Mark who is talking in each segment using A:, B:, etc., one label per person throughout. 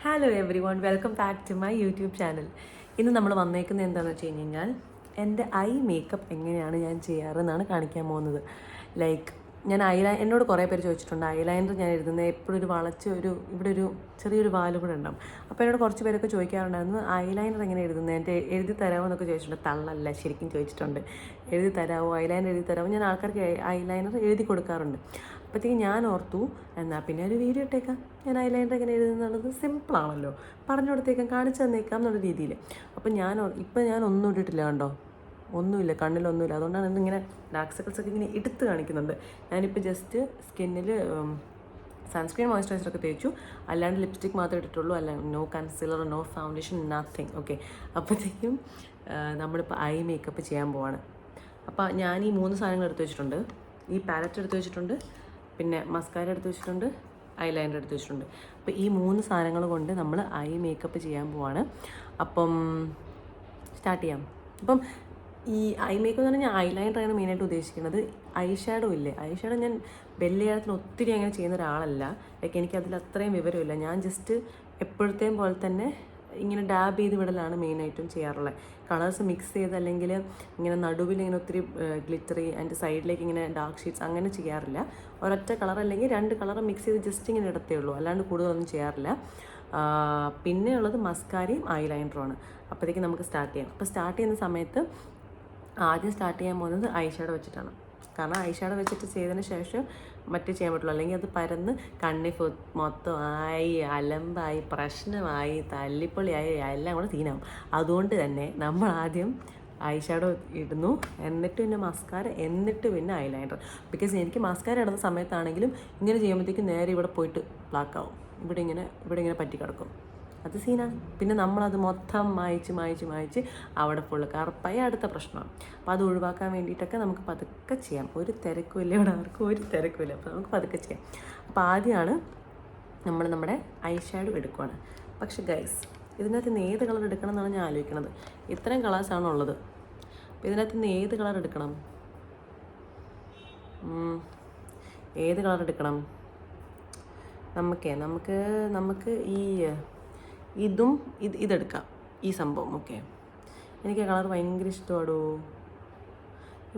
A: Hello everyone, welcome back to my YouTube channel. ഇന്ന് നമ്മൾ വന്നേക്കുന്നത് എന്താണെന്ന് വെച്ച് കഴിഞ്ഞാൽ എൻ്റെ ഐ മേക്കപ്പ് എങ്ങനെയാണ് ഞാൻ ചെയ്യാറെന്നാണ് കാണിക്കാൻ പോകുന്നത്. ലൈക്ക് ഞാൻ എന്നോട് കുറേ പേര് ചോദിച്ചിട്ടുണ്ട്, ഐലൈനർ ഞാൻ എഴുതുന്നത് എപ്പോഴും ഒരു വളച്ച് ഇവിടെ ഒരു ചെറിയൊരു വാല് കൂടെ ഉണ്ടാവും. അപ്പോൾ എന്നോട് കുറച്ച് പേരൊക്കെ ചോദിക്കാറുണ്ടായിരുന്നു ഐലൈനർ എങ്ങനെ എഴുതുന്നത്, എൻ്റെ എഴുതി തരാമോ എന്നൊക്കെ ചോദിച്ചിട്ടുണ്ട്. തള്ളല്ല, ശരിക്കും ചോദിച്ചിട്ടുണ്ട്, എഴുതി തരാമോ, ഐലൈനർ എഴുതി തരാമോ. ഞാൻ ആൾക്കാർക്ക് ഐലൈനർ എഴുതി കൊടുക്കാറുണ്ട്. അപ്പോഴത്തേക്കും ഞാൻ ഓർത്തു എന്നാൽ പിന്നെ ഒരു വീഡിയോ ഇട്ടേക്കാം, ഞാൻ ഐലൈനർ എങ്ങനെ എഴുതുന്നുള്ളത് സിമ്പിളാണല്ലോ, പറഞ്ഞു കൊടുത്തേക്കാം, കാണിച്ചു തന്നേക്കാം എന്നുള്ള രീതിയിൽ. അപ്പം ഇപ്പം ഞാൻ ഒന്നും ഇട്ടിട്ടില്ല, കണ്ടോ, ഒന്നുമില്ല, കണ്ണിലൊന്നുമില്ല. അതുകൊണ്ടാണ് ഇന്നിങ്ങനെ ഡാർക്ക് സർക്കിൾസൊക്കെ ഇങ്ങനെ എടുത്ത് കാണിക്കുന്നുണ്ട്. ഞാനിപ്പോൾ ജസ്റ്റ് സ്കിന്നിൽ സൺസ്ക്രീൻ മോയ്സ്ചറൈസറൊക്കെ തേച്ചു, അല്ലാണ്ട് ലിപ്സ്റ്റിക് മാത്രമേ ഇട്ടിട്ടുള്ളൂ. അല്ല, no concealer, no foundation, nothing. Okay, അപ്പോഴത്തേക്കും നമ്മളിപ്പോൾ ഐ മേക്കപ്പ് ചെയ്യാൻ പോവാണ്. അപ്പോൾ ഞാൻ ഈ 3 സാധനങ്ങൾ എടുത്ത് വെച്ചിട്ടുണ്ട്. ഈ പാലറ്റ് എടുത്ത് വെച്ചിട്ടുണ്ട്, പിന്നെ മസ്കാര എടുത്ത് വെച്ചിട്ടുണ്ട്, ഐലൈനർ എടുത്ത് വെച്ചിട്ടുണ്ട്. അപ്പോൾ ഈ 3 സാധനങ്ങൾ കൊണ്ട് നമ്മൾ ഐ മേക്കപ്പ് ചെയ്യാൻ പോവാണ്. അപ്പം സ്റ്റാർട്ട് ചെയ്യാം. അപ്പം ഈ ഐ മേക്കപ്പ് എന്ന് പറഞ്ഞാൽ ഐലൈനറാണ് മെയിനായിട്ട് ഉദ്ദേശിക്കുന്നത്. ഐ ഷാഡോ ഇല്ലേ, ഐ ഷാഡോ ഞാൻ വെള്ളിയാഴത്തിന് ഒത്തിരി അങ്ങനെ ചെയ്യുന്ന ഒരാളല്ല. ലൈക്ക് എനിക്കതിൽ അത്രയും വിവരമില്ല. ഞാൻ ജസ്റ്റ് എപ്പോഴത്തെയും പോലെ തന്നെ ഇങ്ങനെ ഡാബ് ചെയ്ത് വിടലാണ് മെയിനായിട്ടും ചെയ്യാറുള്ളത്. കളേഴ്സ് മിക്സ് ചെയ്ത് അല്ലെങ്കിൽ ഇങ്ങനെ നടുവിൽ ഇങ്ങനെ ഒത്തിരി ഗ്ലിറ്ററി അതിൻ്റെ സൈഡിലേക്ക് ഇങ്ങനെ ഡാർക്ക് ഷീറ്റ്സ് അങ്ങനെ ചെയ്യാറില്ല. ഒരൊറ്റ കളർ അല്ലെങ്കിൽ 2 കളർ മിക്സ് ചെയ്ത് ജസ്റ്റ് ഇങ്ങനെ ഇടത്തേ ഉള്ളൂ, അല്ലാണ്ട് കൂടുതലൊന്നും ചെയ്യാറില്ല. പിന്നെ ഉള്ളത് മസ്കാരയും ഐലൈനറുമാണ്. അപ്പോഴത്തേക്കും നമുക്ക് സ്റ്റാർട്ട് ചെയ്യാം. അപ്പോൾ സ്റ്റാർട്ട് ചെയ്യുന്ന സമയത്ത് ആദ്യം സ്റ്റാർട്ട് ചെയ്യാൻ പോകുന്നത് ഐ ഷാഡോ വെച്ചിട്ടാണ്. കാരണം ഐ ഷാഡോ വെച്ചിട്ട് ചെയ്തതിന് ശേഷം മറ്റേ ചെയ്യാൻ പറ്റുള്ളൂ, അല്ലെങ്കിൽ അത് പരന്ന് കണ്ണി മൊത്തമായി അലമ്പായി പ്രശ്നമായി തല്ലിപ്പൊളിയായി എല്ലാം കൂടെ സീനാവും. അതുകൊണ്ട് തന്നെ നമ്മൾ ആദ്യം ഐ ഷാഡോ ഇടുന്നു, എന്നിട്ട് പിന്നെ മസ്കാര, എന്നിട്ട് പിന്നെ ഐലൈനർ. ബിക്കോസ് എനിക്ക് മസ്കാര ഇടുന്ന സമയത്താണെങ്കിലും ഇങ്ങനെ ചെയ്യുമ്പോഴത്തേക്കും നേരെ ഇവിടെ പോയിട്ട് ബ്ലാക്ക് ആവും, ഇവിടെ ഇങ്ങനെ പറ്റി കിടക്കും. അത് സീനാണ്. പിന്നെ നമ്മളത് മൊത്തം മായ്ച്ച് അവിടെ ഫുള്ള് കറുപ്പായി, അടുത്ത പ്രശ്നമാണ്. അപ്പോൾ അത് ഒഴിവാക്കാൻ വേണ്ടിയിട്ടൊക്കെ നമുക്ക് പതുക്കെ ചെയ്യാം. ഒരു തിരക്കുമില്ല, ഇവിടെ ആർക്കും ഒരു തിരക്കുമില്ല. അപ്പോൾ നമുക്ക് പതുക്കെ ചെയ്യാം. അപ്പോൾ ആദ്യമാണ് നമ്മൾ നമ്മുടെ ഐ ഷാഡോ എടുക്കുകയാണ്. പക്ഷെ ഗൈസ്, ഇതിനകത്ത് നിന്ന് ഏത് കളർ എടുക്കണം എന്നാണ് ഞാൻ ആലോചിക്കുന്നത്. ഇത്രയും കളേഴ്സാണ് ഉള്ളത്. അപ്പോൾ ഇതിനകത്ത് നിന്ന് ഏത് കളർ എടുക്കണം, ഏത് കളർ എടുക്കണം? നമുക്ക് ഇതെടുക്കാം, ഈ സംഭവം. ഓക്കെ, എനിക്ക് ആ കളർ ഭയങ്കര ഇഷ്ടമാടോ,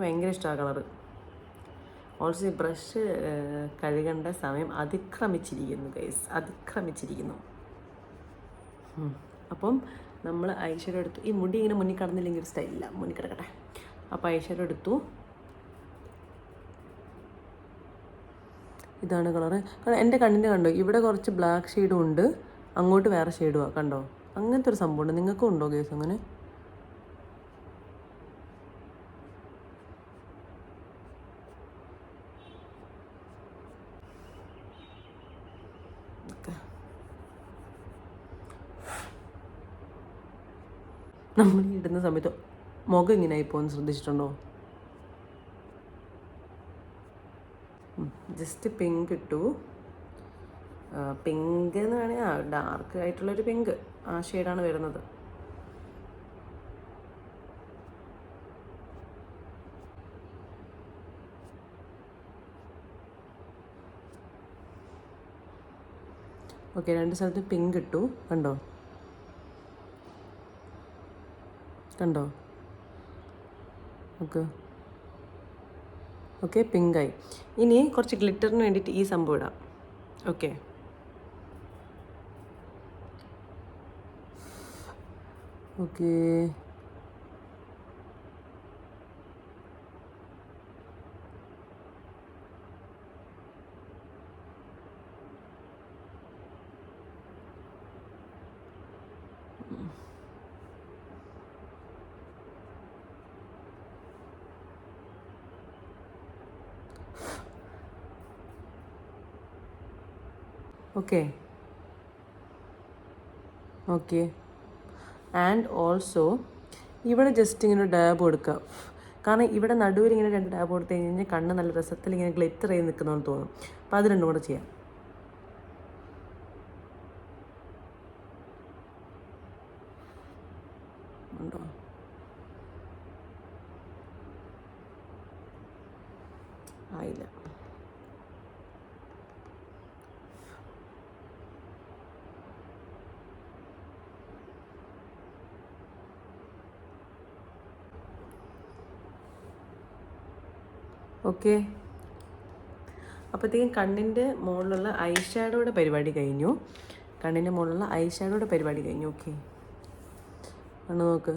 A: ഭയങ്കര ഇഷ്ടമാണ് കളറ്. ഓൾസോ ഈ ബ്രഷ് കഴുകേണ്ട സമയം അതിക്രമിച്ചിരിക്കുന്നു ഗൈസ്, അതിക്രമിച്ചിരിക്കുന്നു. അപ്പം നമ്മൾ ഐഷാഡോ എടുത്തു. ഈ മുടി ഇങ്ങനെ മുന്നിൽ കിടന്നില്ലെങ്കിൽ ഒരു സ്റ്റൈലില്ല, മുന്നിൽ കിടക്കട്ടെ. അപ്പോൾ ഐഷാഡോ എടുത്തു. ഇതാണ് കളറ്. കാരണം എൻ്റെ കണ്ണിൻ്റെ കണ്ടോ, ഇവിടെ കുറച്ച് ബ്ലാക്ക് ഷെയ്ഡും ഉണ്ട്, അങ്ങോട്ട് വേറെ ഷെയ്ഡുമാണ്, കണ്ടോ? അങ്ങനത്തെ ഒരു സംഭവമുണ്ട്. നിങ്ങൾക്കും ഉണ്ടോ ഗേസ് അങ്ങനെ? നമ്മൾ ഇടുന്ന സമയത്ത് മുഖം ഇങ്ങനെ ആയിപ്പോന്ന് ശ്രദ്ധിച്ചിട്ടുണ്ടോ? ജസ്റ്റ് പിങ്ക് ഇട്ടു. പിങ്ക് എന്ന് വേണമെങ്കിൽ ഡാർക്ക് ആയിട്ടുള്ളൊരു പിങ്ക്, ആ ഷെയ്ഡാണ് വരുന്നത്. ഓക്കെ, 2 സ്ഥലത്ത് പിങ്ക് ഇട്ടു, കണ്ടോ? ഓക്കെ, പിങ്കായി. ഇനി കുറച്ച് ഗ്ലിറ്ററിന് വേണ്ടിയിട്ട് ഈ സംഭവം ഇടാം. Okay, okay, okay, okay. And also ഇവിടെ ജസ്റ്റ് ഇങ്ങനെ ഡാബ് കൊടുക്കുക. കാരണം ഇവിടെ നടുവിൽ ഇങ്ങനെ 2 ഡാബ് കൊടുത്തു കഴിഞ്ഞാൽ കണ്ണ് നല്ല രസത്തിൽ ഇങ്ങനെ ഗ്ലിറ്റർ ചെയ്ത് നിൽക്കുന്നതെന്ന് തോന്നും. അപ്പോൾ അത് 2 കൂടെ ചെയ്യാം. ഉണ്ടോ? ആയില്ല. ഓക്കെ. അപ്പോഴത്തേക്കും കണ്ണിൻ്റെ മുകളിലുള്ള ഐ ഷാഡോയുടെ പരിപാടി കഴിഞ്ഞു. ഓക്കെ. കണ്ണു നോക്ക്,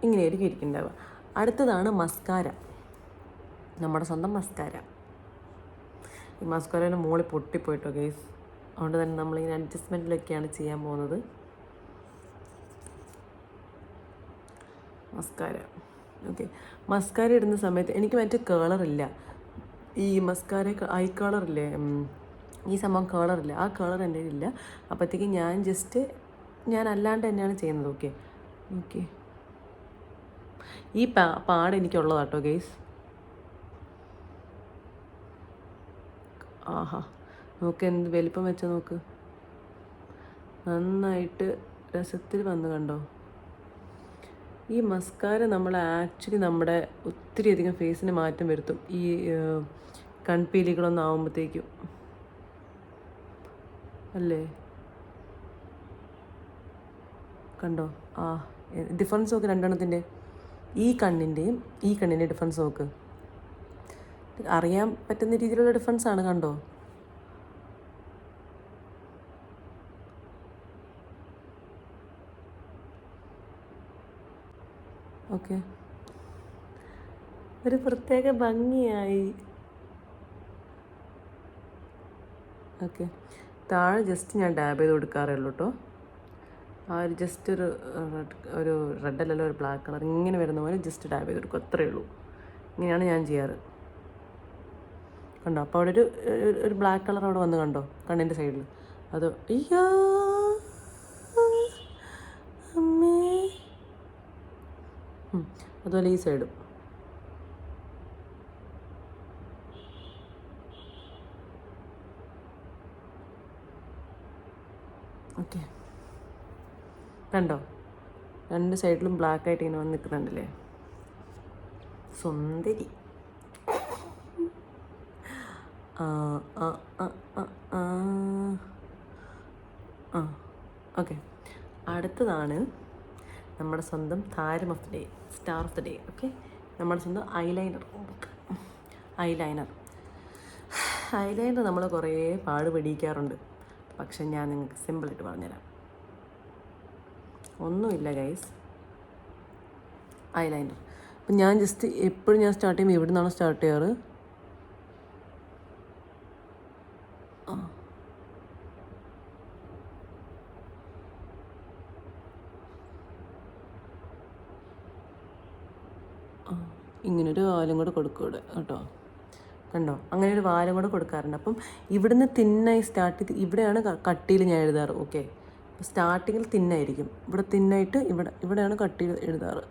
A: ഇങ്ങനെയായിരിക്കും ഇരിക്കുന്നുണ്ടാവുക. അടുത്തതാണ് മസ്കാര, നമ്മുടെ സ്വന്തം മസ്കാര. ഈ മസ്കാരേൻ്റെ മുകളിൽ പൊട്ടിപ്പോയിട്ടോ ഗൈസ്. അതുകൊണ്ട് തന്നെ നമ്മളിങ്ങനെ അഡ്ജസ്റ്റ്മെൻറ്റിലൊക്കെയാണ് ചെയ്യാൻ പോകുന്നത്. മസ്കാര. ഓക്കെ. മസ്കാര ഇടുന്ന സമയത്ത് എനിക്ക് മറ്റേ കളറില്ല, ഈ മസ്കാര ഐ കളറില്ലേ, ഈ സംഭവം കളറില്ല, ആ കളർ എൻ്റെ ഇല്ല. അപ്പോഴത്തേക്കും ഞാൻ അല്ലാണ്ട് തന്നെയാണ് ചെയ്യുന്നത്. ഓക്കെ. ഈ പാട് എനിക്കുള്ളതാട്ടോ ഗൈസ്. ആഹാ, നോക്ക് എന്ത് വലിപ്പം വെച്ചാൽ നോക്ക്, നന്നായിട്ട് രസത്തിൽ വന്ന് കണ്ടോ. ഈ മസ്കാര ആക്ച്വലി നമ്മുടെ ഒത്തിരി അധികം ഫേസിന് മാറ്റം വരുത്തും, ഈ കൺപീലികളൊന്നും ആവുമ്പോഴത്തേക്കും അല്ലേ. കണ്ടോ ഡിഫറൻസ് നോക്ക് രണ്ടെണ്ണത്തിൻ്റെ, ഈ കണ്ണിൻ്റെയും ഈ കണ്ണിൻ്റെ ഡിഫറൻസ് നോക്ക്. അറിയാൻ പറ്റുന്ന രീതിയിലുള്ള ഡിഫറൻസാണ്, കണ്ടോ. ഓക്കെ, ഒരു പ്രത്യേക ഭംഗിയായി. ഓക്കെ, താഴെ ജസ്റ്റ് ഞാൻ ഡാബ് ചെയ്ത് കൊടുക്കാറേ ഉള്ളൂ കേട്ടോ. ആ ഒരു ജസ്റ്റ് ഒരു റെഡ് അല്ലല്ലോ, ഒരു ബ്ലാക്ക് കളർ ഇങ്ങനെ വരുന്ന പോലെ ജസ്റ്റ് ഡാബ് ചെയ്ത് കൊടുക്കും, അത്രയേ ഉള്ളൂ. ഇങ്ങനെയാണ് ഞാൻ ചെയ്യാറ്. കണ്ടോ, അപ്പോൾ അവിടെ ഒരു ബ്ലാക്ക് കളർ അവിടെ വന്ന് കണ്ടോ കണ്ണിൻ്റെ സൈഡിൽ. അത് അയ്യോ അമ്മേ. അതുപോലെ ഈ സൈഡും. ഓക്കെ, കണ്ടോ രണ്ട് സൈഡിലും ബ്ലാക്ക് ആയിട്ട് ഇങ്ങനെ വന്ന് നിൽക്കുന്നുണ്ടല്ലേ. സുന്ദരി. ഓക്കെ, അടുത്തതാണ് നമ്മുടെ സ്വന്തം താരം of the day, star of the day. Okay, നമ്മുടെ സ്വന്തം ഐലൈനർ. ഐലൈനർ നമ്മൾ കുറേ പാട് പിടിക്കാറുണ്ട്, പക്ഷെ ഞാൻ നിങ്ങൾക്ക് സിമ്പിളായിട്ട് പറഞ്ഞുതരാം. ഒന്നുമില്ല ഗൈസ്, ഐലൈനർ. അപ്പം ഞാൻ ജസ്റ്റ് എപ്പോഴും ഞാൻ സ്റ്റാർട്ട് ചെയ്യുമ്പോൾ ഇവിടെ നിന്നാണ് സ്റ്റാർട്ട് ചെയ്യാറ്. ഇങ്ങനൊരു വാലും കൂടെ കൊടുക്കും ഇവിടെ കേട്ടോ, കണ്ടോ. അങ്ങനെ ഒരു വാലും കൂടെ കൊടുക്കാറുണ്ട്. അപ്പം ഇവിടുന്ന് തിന്നായി സ്റ്റാർട്ട് ചെയ്ത് ഇവിടെയാണ് കട്ടിയിൽ ഞാൻ എഴുതാറ്. ഓക്കെ, സ്റ്റാർട്ടിങ്ങിൽ തിന്നായിരിക്കും, ഇവിടെ തിന്നായിട്ട് ഇവിടെയാണ് കട്ടിയിൽ എഴുതാറ്.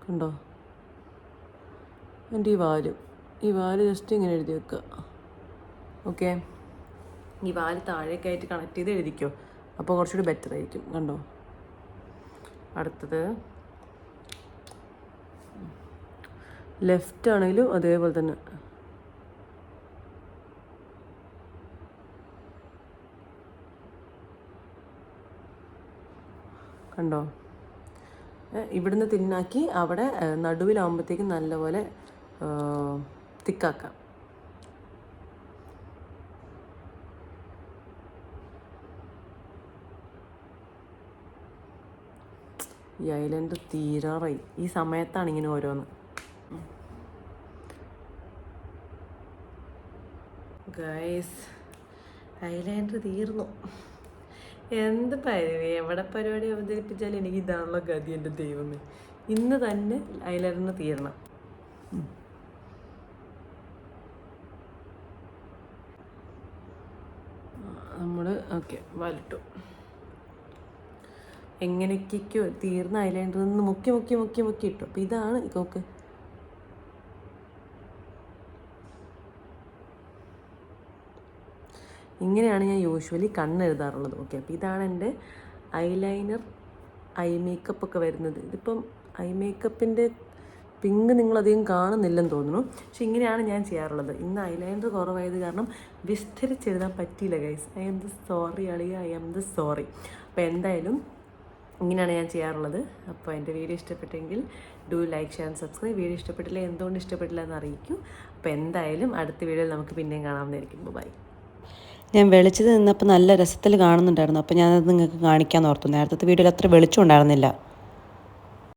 A: കണ്ടോ, എൻ്റെ ഈ വാല് ജസ്റ്റ് ഇങ്ങനെ എഴുതി വെക്കുക. ഓക്കെ, ഈ വാല് താഴേക്കായിട്ട് കണക്ട് ചെയ്ത് എഴുതിക്കോ, അപ്പോൾ കുറച്ചുകൂടി ബെറ്റർ ആയിരിക്കും. കണ്ടോ. അടുത്തത് ലെഫ്റ്റ് ആണെങ്കിലും അതേപോലെ തന്നെ. കണ്ടോ, ഇവിടുന്ന് തിന്നാക്കി അവിടെ നടുവിലാവുമ്പോഴത്തേക്കും നല്ലപോലെ തിക്കാക്കാം. ഈ ഐലൈനർ തീരാറായി, ഈ സമയത്താണ് ഇങ്ങനെ ഓരോന്ന്. ഗൈസ്, ഐലൈനർ തീർന്നു. എന്ത് എവിടെ പരിപാടി അവതരിപ്പിച്ചാലും എനിക്ക് ഇതാണല്ലോ ഗതി. എൻ്റെ ദൈവമേ, ഇന്ന് തന്നെ ഐലൈനർ തീരണം. നമ്മൾ ഓക്കെ വലട്ടു. എങ്ങനെയൊക്കെയോ തീർന്ന ഐലൈനർ നിന്ന് മുക്കി മുക്കി മുക്കി മുക്കി ഇട്ടു. അപ്പം ഇതാണ് ഓക്കെ. ഇങ്ങനെയാണ് ഞാൻ യൂഷ്വലി കണ്ണെഴുതാറുള്ളത്. ഓക്കെ, അപ്പോൾ ഇതാണ് എൻ്റെ ഐലൈനർ ഐ മേക്കപ്പ് ഒക്കെ വരുന്നത്. ഇതിപ്പം ഐ മേക്കപ്പിൻ്റെ പിങ്ക് നിങ്ങളധികം കാണുന്നില്ലെന്ന് തോന്നുന്നു, പക്ഷെ ഇങ്ങനെയാണ് ഞാൻ ചെയ്യാറുള്ളത്. ഇന്ന് ഐലൈനർ കുറവായത് കാരണം വിസ്തരിച്ചെഴുതാൻ പറ്റിയില്ല guys. I M the sorry അളിയ, ഐ എം ദ സോറി. അപ്പോൾ എന്തായാലും ഇങ്ങനെയാണ് ഞാൻ ചെയ്യാറുള്ളത്. അപ്പോൾ എൻ്റെ വീഡിയോ ഇഷ്ടപ്പെട്ടെങ്കിൽ do like share and subscribe. Video ഇഷ്ടപ്പെട്ടില്ല, എന്തുകൊണ്ട് ഇഷ്ടപ്പെട്ടില്ല എന്ന് അറിയിക്കും. അപ്പോൾ എന്തായാലും അടുത്ത വീഡിയോയിൽ നമുക്ക് പിന്നെയും കാണാമെന്നായിരിക്കും. ബൈ.
B: ഞാൻ വെളിച്ചത് നിന്നപ്പോൾ നല്ല രസത്തിൽ കാണുന്നുണ്ടായിരുന്നു. അപ്പോൾ ഞാനത് നിങ്ങൾക്ക് കാണിക്കാൻ ഓർത്തു. നേരത്തെ വീഡിയോയിൽ അത്ര വെളിച്ചം ഉണ്ടായിരുന്നില്ല.